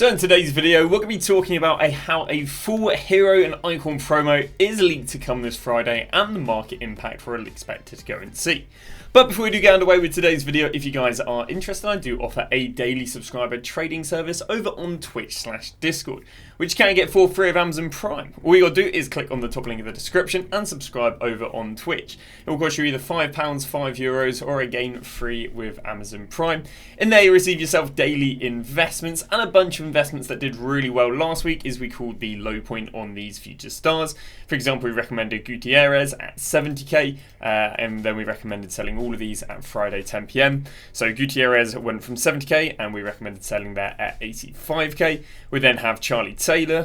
So in today's video, we're going to be talking about how a full hero and icon promo is leaked to come this Friday and the market impact we're expected to go and see. But before we do get underway with today's video, if you guys are interested, I do offer a daily subscriber trading service over on Twitch/Discord, which you can get for free of Amazon Prime. All you got to do is click on the top link in the description and subscribe over on Twitch. It will cost you either £5, €5, or again free with Amazon Prime. In there you receive yourself daily investments, and a bunch of investments that did really well last week is we called the low point on these future stars. For example, we recommended Gutierrez at 70k, and then we recommended selling all of these at Friday 10 PM. So Gutierrez went from 70k and we recommended selling that at 85k. We then have Charlie Taylor,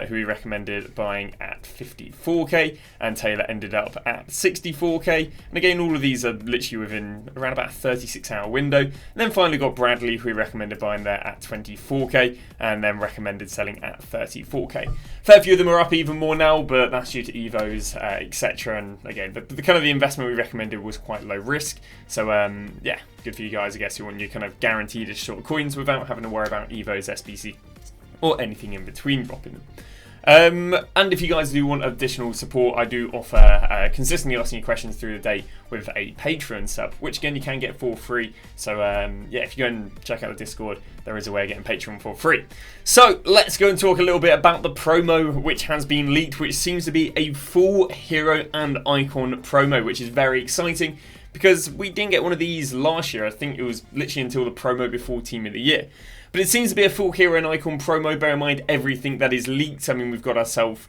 who we recommended buying at 54k, and Taylor ended up at 64k. And again, all of these are literally within around about a 36-hour window. And then finally got Bradley, who we recommended buying there at 24k, and then recommended selling at 34k. Fair few of them are up even more now, but that's due to Evos, etc. And again, the kind of the investment we recommended was quite low risk. So yeah, good for you guys, I guess, who want your kind of guaranteed short coins without having to worry about Evos, SBC, or anything in between dropping them. And if you guys do want additional support, I do offer consistently asking you questions through the day with a Patreon sub, which again you can get for free. So yeah, if you go and check out the Discord, there is a way of getting Patreon for free. So let's go and talk a little bit about the promo which has been leaked, which seems to be a full hero and icon promo, which is very exciting because we didn't get one of these last year. I think it was literally until the promo before Team of the Year. But it seems to be a full hero and icon promo. Bear in mind everything that is leaked. I mean, we've got ourselves,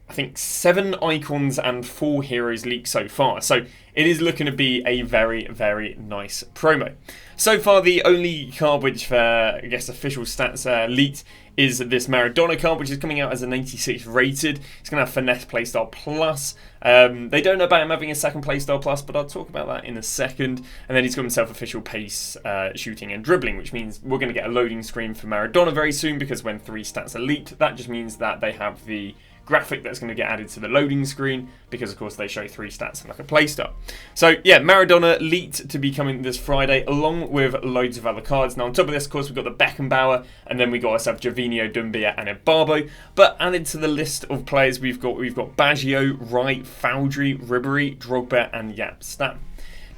I think, 7 icons and 4 heroes leaked so far. So it is looking to be a very, very nice promo. So far, the only card which, I guess, official stats leaked is this Maradona card, which is coming out as an 86 rated. It's going to have Finesse Playstyle Plus. They don't know about him having a second Playstyle Plus, but I'll talk about that in a second. And then he's got himself official pace, shooting and dribbling, which means we're going to get a loading screen for Maradona very soon, because when 3 stats are leaked, that just means that they have the graphic that's going to get added to the loading screen, because of course they show 3 stats and like a playstyle. So yeah, Maradona leaked to be coming this Friday, along with loads of other cards. Now on top of this, of course, we've got the Beckenbauer, and then we got ourselves Gervinho, Doumbia and Ebabo. But added to the list of players, we've got Baggio, Wright, Foudry, Ribéry, Drogba and Jaap Stam.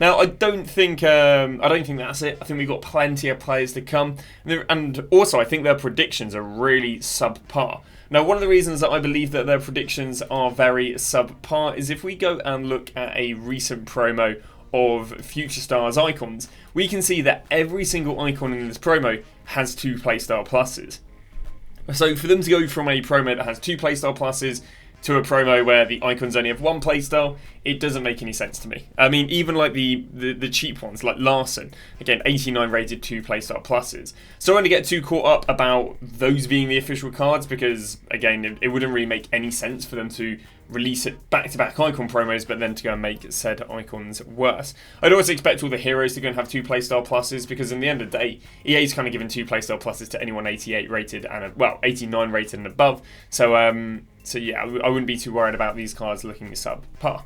Now, I don't think that's it. I think we've got plenty of players to come. And also, I think their predictions are really subpar. Now, one of the reasons that I believe that their predictions are very subpar is if we go and look at a recent promo of Future Stars icons, we can see that every single icon in this promo has 2 playstyle pluses. So for them to go from a promo that has 2 playstyle pluses to a promo where the icons only have 1 playstyle, it doesn't make any sense to me. I mean, even like the cheap ones, like Larson, again, 89 rated 2 playstyle pluses. So I want to get too caught up about those being the official cards, because again, it wouldn't really make any sense for them to release it back-to-back icon promos, but then to go and make said icons worse. I'd also expect all the heroes to go and have 2 playstyle pluses, because in the end of the day, EA's kind of given 2 playstyle pluses to anyone 88 rated and 89 rated and above. So yeah, I wouldn't be too worried about these cards looking subpar.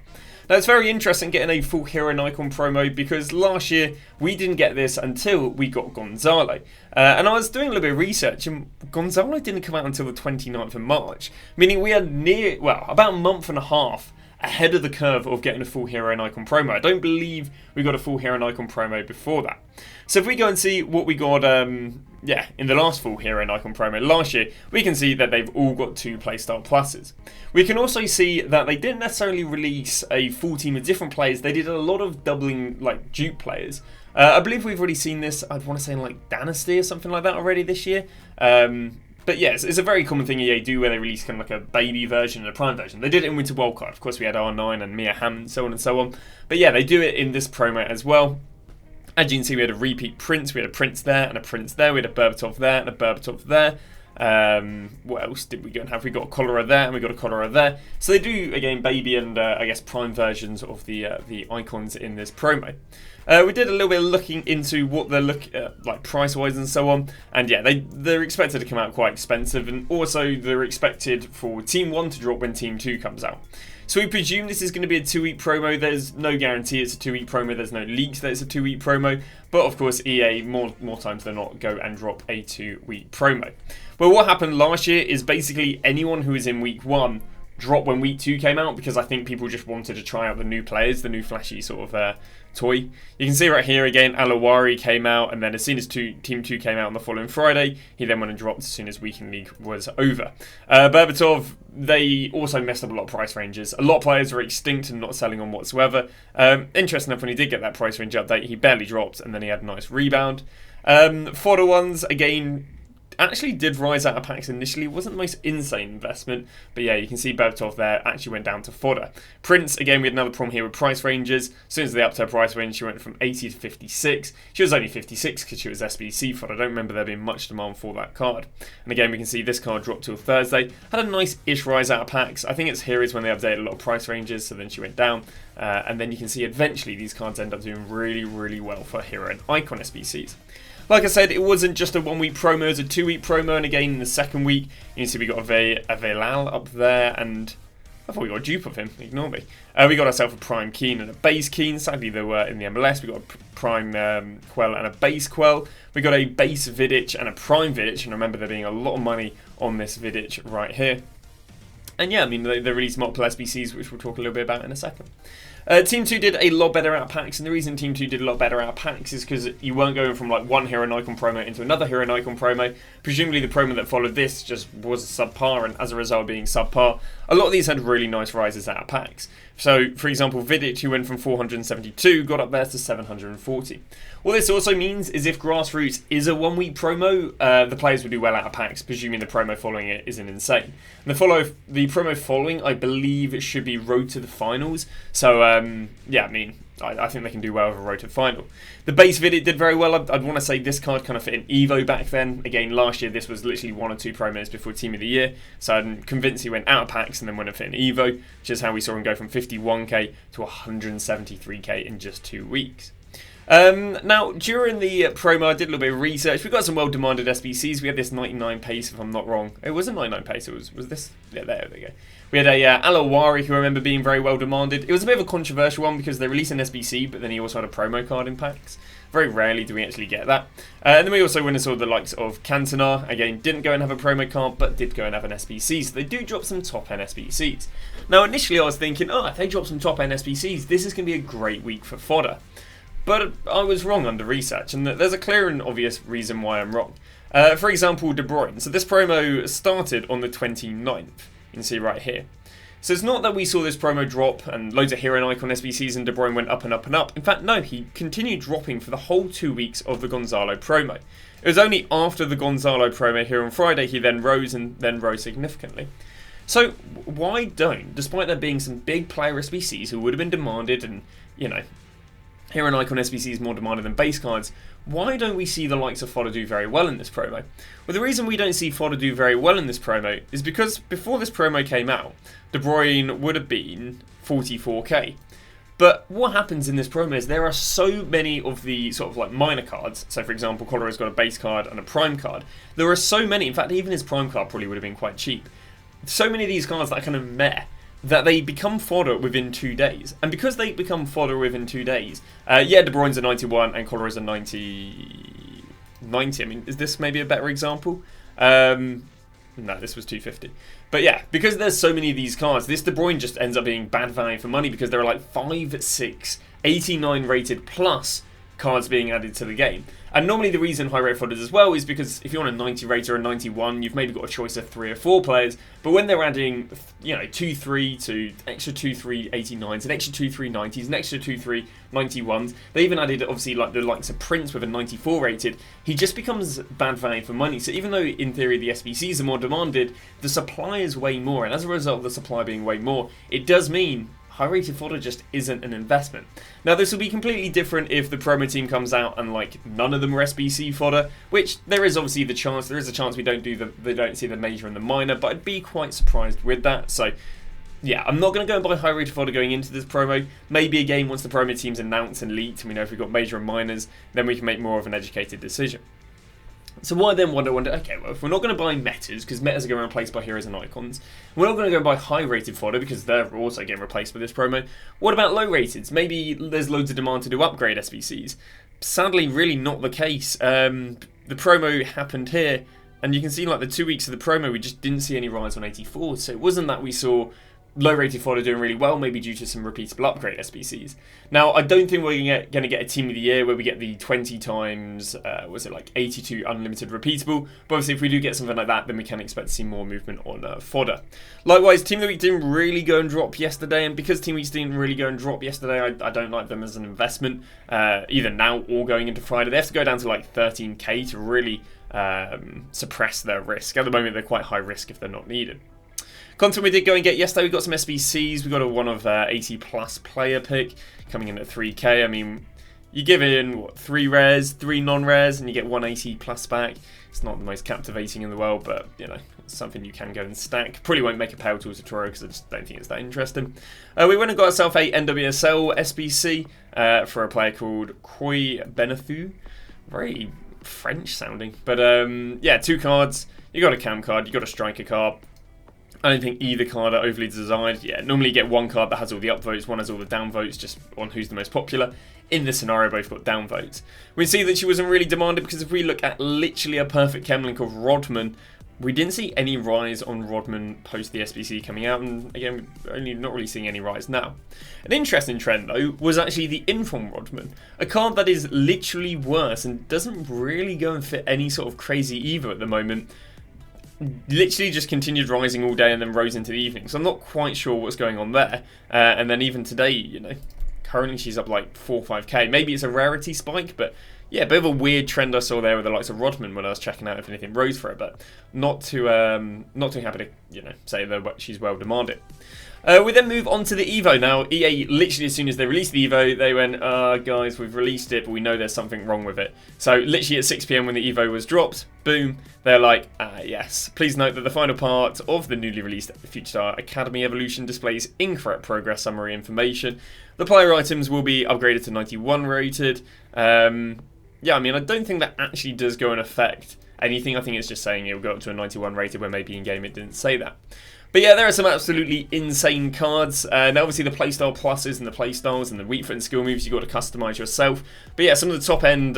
Now, it's very interesting getting a full hero and icon promo, because last year we didn't get this until we got Gonzalo. And I was doing a little bit of research, and Gonzalo didn't come out until the 29th of March, meaning we had about a month and a half ahead of the curve of getting a full hero and icon promo. I don't believe we got a full hero and icon promo before that. So if we go and see what we got in the last full hero and icon promo last year, we can see that they've all got 2 playstyle pluses. We can also see that they didn't necessarily release a full team of different players. They did a lot of doubling, like, dupe players. I believe we've already seen this, I'd want to say in like Dynasty or something like that already this year. But yes, it's a very common thing EA do, where they release kind of like a baby version and a prime version. They did it in Winter Wildcard. Of course, we had R9 and Mia Hamm, so on and so on. But yeah, they do it in this promo as well. As you can see, we had a repeat Prince. We had a Prince there and a Prince there. We had a Berbatov there and a Berbatov there. What else did we go and have? We got a cholera there and we got a cholera there. So they do, again, baby and I guess prime versions of the icons in this promo. We did a little bit of looking into what they're like price-wise and so on, and yeah, they're expected to come out quite expensive, and also they're expected for Team 1 to drop when Team 2 comes out. So we presume this is going to be a 2-week promo. There's no guarantee it's a 2-week promo. There's no leaks that it's a 2-week promo. But of course, EA, more times than not, go and drop a 2-week promo. Well, what happened last year is basically anyone who was in week 1 dropped when week 2 came out, because I think people just wanted to try out the new players, the new flashy sort of toy. You can see right here again, Alawari came out, and then as soon as Team 2 came out on the following Friday, he then went and dropped as soon as Weekend League was over. Berbatov, they also messed up a lot of price ranges. A lot of players were extinct and not selling on whatsoever. Interesting enough, when he did get that price range update, he barely dropped, and then he had a nice rebound. Fodder ones, again, actually did rise out of packs initially. Wasn't the most insane investment, but yeah, you can see Berbatov there actually went down to fodder. Prince, again, we had another problem here with price ranges. As soon as they upped her price range, she went from 80 to 56. She was only 56 because she was SBC fodder. I don't remember there being much demand for that card. And again, we can see this card dropped till Thursday. Had a nice-ish rise out of packs. I think it's here is when they updated a lot of price ranges, so then she went down. And then you can see eventually these cards end up doing really, really well for Hero and Icon SBCs. Like I said, it wasn't just a 1-week promo, it was a 2-week promo, and again in the second week, you can see we got a Velal up there, and I thought we got a dupe of him, ignore me. We got ourselves a Prime Keen and a Base Keen. Sadly, they were in the MLS. We got a Prime Quell and a Base Quell. We got a Base Vidic and a Prime Vidic, and remember there being a lot of money on this Vidic right here. And yeah, I mean, they released multiple SBCs, which we'll talk a little bit about in a second. Team 2 did a lot better out of packs, and the reason Team 2 did a lot better out of packs is because you weren't going from like one Hero and Icon promo into another Hero and Icon promo. Presumably the promo that followed this just was subpar, and as a result of being subpar, a lot of these had really nice rises out of packs. So, for example, Vidic, who went from 472, got up there to 740. What this also means is if Grassroots is a 1-week promo, the players will do well out of packs, presuming the promo following it isn't insane. And the promo following, I believe it should be Road to the Finals. So, yeah, I mean, I think they can do well with a Road to the Final. The base Vidic did very well. I'd want to say this card kind of fit in Evo back then. Again, last year this was literally 1 or 2 promos before Team of the Year. So I'm convinced he went out of packs and then went and fit in Evo, which is how we saw him go from 51k to 173k in just 2 weeks. Now, during the promo, I did a little bit of research. We got some well-demanded SBCs. We had this 99 pace, if I'm not wrong. It wasn't 99 pace, it was this? Yeah, there we go. We had a Alawari, who I remember being very well-demanded. It was a bit of a controversial one because they released an SBC, but then he also had a promo card in packs. Very rarely do we actually get that. And then we also went and saw the likes of Cantona. Again, didn't go and have a promo card, but did go and have an SBC. So they do drop some top-end SBCs. Now, initially I was thinking, if they drop some top-end SBCs, this is going to be a great week for fodder. But I was wrong under research, and there's a clear and obvious reason why I'm wrong. For example, De Bruyne. So this promo started on the 29th. You can see right here. So it's not that we saw this promo drop and loads of Hero and Icon SBCs and De Bruyne went up and up and up. In fact, no, he continued dropping for the whole 2 weeks of the Gonzalo promo. It was only after the Gonzalo promo here on Friday he then rose and then rose significantly. So why don't, despite there being some big player SBCs who would have been demanded and, you know, Hero and Icon SBC is more demanded than base cards, why don't we see the likes of fodder do very well in this promo? Well, the reason we don't see fodder do very well in this promo is because before this promo came out, De Bruyne would have been 44k. But what happens in this promo is there are so many of the sort of like minor cards. So for example, Colorado's got a base card and a prime card. There are so many, in fact even his prime card probably would have been quite cheap. So many of these cards that are kind of meh, that they become fodder within 2 days. And because they become fodder within 2 days, yeah, De Bruyne's a 91 and Colorado's a 90. I mean, is this maybe a better example? No, this was 250. But yeah, because there's so many of these cards, this De Bruyne just ends up being bad value for money because there are like 5, 6, 89 rated plus cards being added to the game. And normally the reason high rate fodders as well is because if you're on a 90 rate or a 91, you've maybe got a choice of 3 or 4 players. But when they're adding, you know, 2-3 to extra 2-3 89s, an extra 2-3 90s, an extra 2-3 91s, they even added obviously like the likes of Prince with a 94 rated. He just becomes bad value for money. So even though in theory the SBCs are more demanded, the supply is way more, and as a result of the supply being way more, it does mean high-rated fodder just isn't an investment. Now, this will be completely different if the promo team comes out and like none of them are SBC fodder, which there is obviously the chance. There is a chance we don't see the major and the minor, but I'd be quite surprised with that. So, yeah, I'm not going to go and buy high-rated fodder going into this promo. Maybe again once the promo team's announced and leaked, and we know if we've got major and minors, then we can make more of an educated decision. So why then wonder, okay, well, if we're not going to buy metas, because metas are going to be replaced by heroes and icons, we're not going to go and buy high-rated fodder, because they're also getting replaced by this promo, what about low-rateds? Maybe there's loads of demand to do upgrade SBCs. Sadly, really not the case. The promo happened here, and you can see like the 2 weeks of the promo, we just didn't see any rise on 84, so it wasn't that we saw low-rated fodder doing really well, maybe due to some repeatable upgrade SBCs. Now, I don't think we're going to get a Team of the Year where we get the 20 times, was it like 82 unlimited repeatable? But obviously, if we do get something like that, then we can expect to see more movement on fodder. Likewise, Team of the Week didn't really go and drop yesterday, and because Team Weeks didn't really go and drop yesterday, I don't like them as an investment, either now or going into Friday. They have to go down to like 13k to really suppress their risk. At the moment, they're quite high risk if they're not needed. Content we did go and get yesterday, we got some SBCs, we got a one of 80 plus player pick coming in at 3k. I mean, you give in, what, 3 rares, 3 non-rares, and you get 180 plus back. It's not the most captivating in the world, but, you know, it's something you can go and stack. Probably won't make a Pale Tools tutorial because I just don't think it's that interesting. We went and got ourselves a NWSL SBC for a player called Koi Benethu. Very French sounding. But, yeah, 2 cards. You got a cam card, you got a striker card. I don't think either card are overly designed. Yeah, normally you get one card that has all the upvotes, one has all the downvotes, just on who's the most popular. In this scenario, both got downvotes. We see that she wasn't really demanded because if we look at literally a perfect chem link of Rodman, we didn't see any rise on Rodman post the SBC coming out, and again, we're only not really seeing any rise now. An interesting trend, though, was actually the Inform Rodman, a card that is literally worse and doesn't really go and fit any sort of crazy Evo at the moment. Literally just continued rising all day and then rose into the evening. So I'm not quite sure what's going on there. And then even today, you know, currently she's up like 4 or 5k. Maybe it's a rarity spike, but yeah, a bit of a weird trend I saw there with the likes of Rodman when I was checking out if anything rose for it. But not too happy to, you know, say that she's well demanded. We then move on to the Evo. Now, EA, literally as soon as they released the Evo, they went, guys, we've released it, but we know there's something wrong with it. So, literally at 6 PM when the Evo was dropped, boom, they're like, yes. Please note that the final part of the newly released Future Star Academy Evolution displays incorrect progress summary information. The player items will be upgraded to 91 rated. Yeah, I mean, I don't think that actually does go and affect anything. I think it's just saying it'll go up to a 91 rated, where maybe in-game it didn't say that. But yeah, there are some absolutely insane cards. Now obviously the playstyle pluses and the playstyles and the weak foot and skill moves you've got to customise yourself. But yeah, some of the top end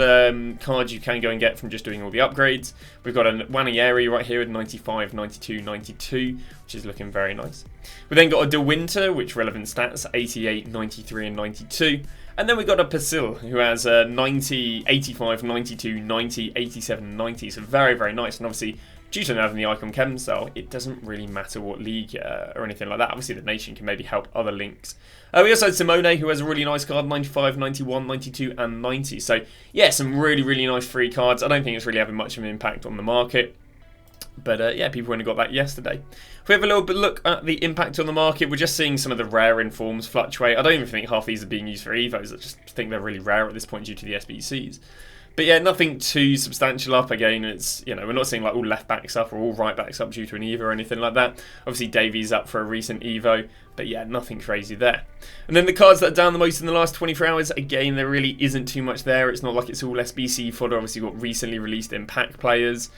cards you can go and get from just doing all the upgrades. We've got a Wanieri right here with 95, 92, 92, which is looking very nice. We then got a De Winter, which relevant stats, 88, 93 and 92. And then we got a Pasil, who has 90, 85, 92, 90, 87, 90. So very, very nice. And obviously, due to having the Icon Chem cell, it doesn't really matter what league or anything like that. Obviously, the nation can maybe help other links. We also had Simone, who has a really nice card, 95, 91, 92, and 90. So, yeah, some really, really nice free cards. I don't think it's really having much of an impact on the market. But, yeah, people only got that yesterday. If we have a little bit look at the impact on the market, we're just seeing some of the rare informs fluctuate. I don't even think half these are being used for Evos. I just think they're really rare at this point due to the SBCs. But yeah, nothing too substantial up. Again, it's, you know, we're not seeing like all left backs up or all right backs up due to an Evo or anything like that. Obviously, Davies up for a recent Evo, but yeah, nothing crazy there. And then the cards that are down the most in the last 24 hours, again, there really isn't too much there. It's not like it's all SBC fodder. Obviously, got recently released Impact players.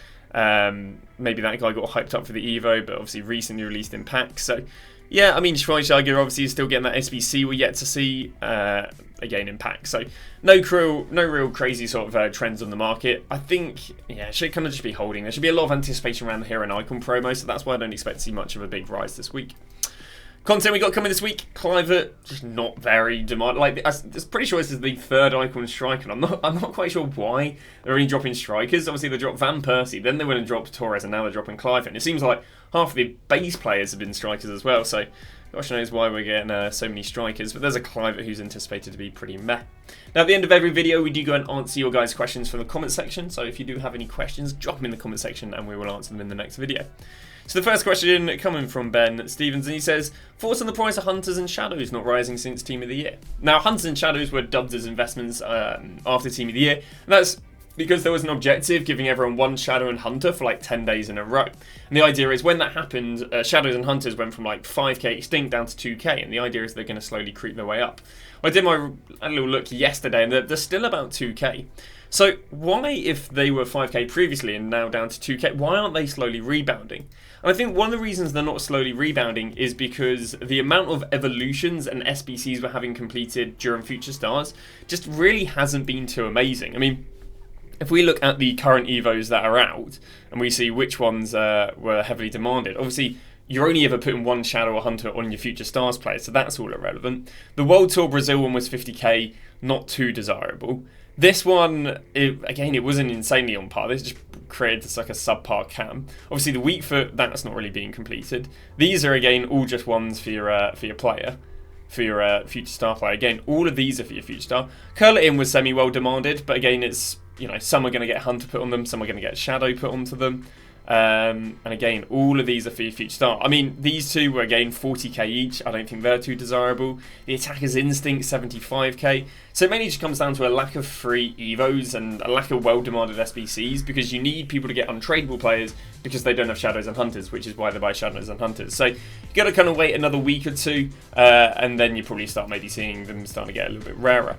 Maybe that guy got hyped up for the Evo, but obviously recently released Impact. So yeah, I mean, Schweinsteiger obviously is still getting that SBC. We're yet to see again Impact. So no real crazy sort of trends on the market. I think, yeah, it should kind of just be holding. There should be a lot of anticipation around the Hero and Icon promo, so that's why I don't expect to see much of a big rise this week. Content we got coming this week, Clivert, just not very demanded. Like, I'm pretty sure this is the third Icon striker. I'm not quite sure why they're only dropping strikers. Obviously, they dropped Van Persie, then they went and dropped Torres, and now they're dropping Clivert. And it seems like half of the base players have been strikers as well. So, gosh knows why we're getting so many strikers. But there's a Clivert who's anticipated to be pretty meh. Now, at the end of every video, we do go and answer your guys' questions from the comment section. So, if you do have any questions, drop them in the comment section, and we will answer them in the next video. So the first question coming from Ben Stevens, and he says, thoughts on the price of Hunters and Shadows not rising since Team of the Year? Now, Hunters and Shadows were dubbed as investments after Team of the Year, and that's because there was an objective giving everyone one Shadow and Hunter for like 10 days in a row. And the idea is when that happened, Shadows and Hunters went from like 5k extinct down to 2k, and the idea is they're going to slowly creep their way up. I did a little look yesterday, and they're still about 2k. So why, if they were 5k previously and now down to 2k, why aren't they slowly rebounding? And I think one of the reasons they're not slowly rebounding is because the amount of evolutions and SBCs we're having completed during Future Stars just really hasn't been too amazing. I mean, if we look at the current Evos that are out and we see which ones were heavily demanded, obviously you're only ever putting one Shadow or Hunter on your Future Stars player, so that's all irrelevant. The World Tour Brazil one was 50k, not too desirable. This one, again, it wasn't insanely on par. This just created just like a subpar cam. Obviously, the weak foot, that's not really being completed. These are, again, all just ones for your player, for your Future Star player. Again, all of these are for your Future Star. Curl It In was semi-well demanded, but again, it's, you know, some are going to get Hunter put on them, some are going to get Shadow put onto them. And again, all of these are for your Future Star. I mean, these two were, again, 40k each. I don't think they're too desirable. The Attacker's Instinct, 75k. So it mainly just comes down to a lack of free Evos and a lack of well-demanded SBCs, because you need people to get untradeable players because they don't have Shadows and Hunters, which is why they buy Shadows and Hunters. So you got to kind of wait another week or two, and then you probably start maybe seeing them starting to get a little bit rarer.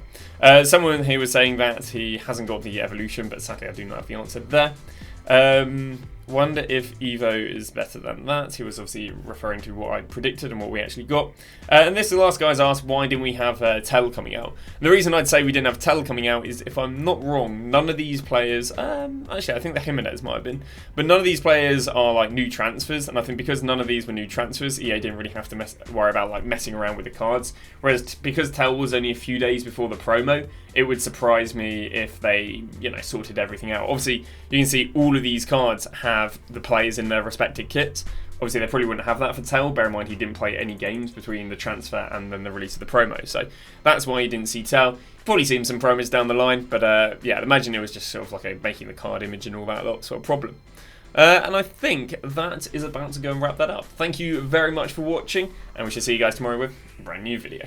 Someone here was saying that he hasn't got the evolution, but sadly I do not have the answer there. Wonder if Evo is better than that. He was obviously referring to what I predicted and what we actually got. And this, the last guy's asked, why didn't we have Tell coming out? And the reason I'd say we didn't have Tell coming out is, if I'm not wrong, none of these players, actually I think the Jimenez might have been, but none of these players are like new transfers, and I think because none of these were new transfers, EA didn't really have to worry about like messing around with the cards. Whereas because Tell was only a few days before the promo, it would surprise me if they, you know, sorted everything out. Obviously, you can see all of these cards have the players in their respective kits. Obviously, they probably wouldn't have that for Tell. Bear in mind, he didn't play any games between the transfer and then the release of the promo. So that's why you didn't see Tell. Probably seen some promos down the line, but yeah, I'd imagine it was just sort of like a making the card image and all that sort of problem. And I think that is about to go and wrap that up. Thank you very much for watching, and we shall see you guys tomorrow with a brand new video.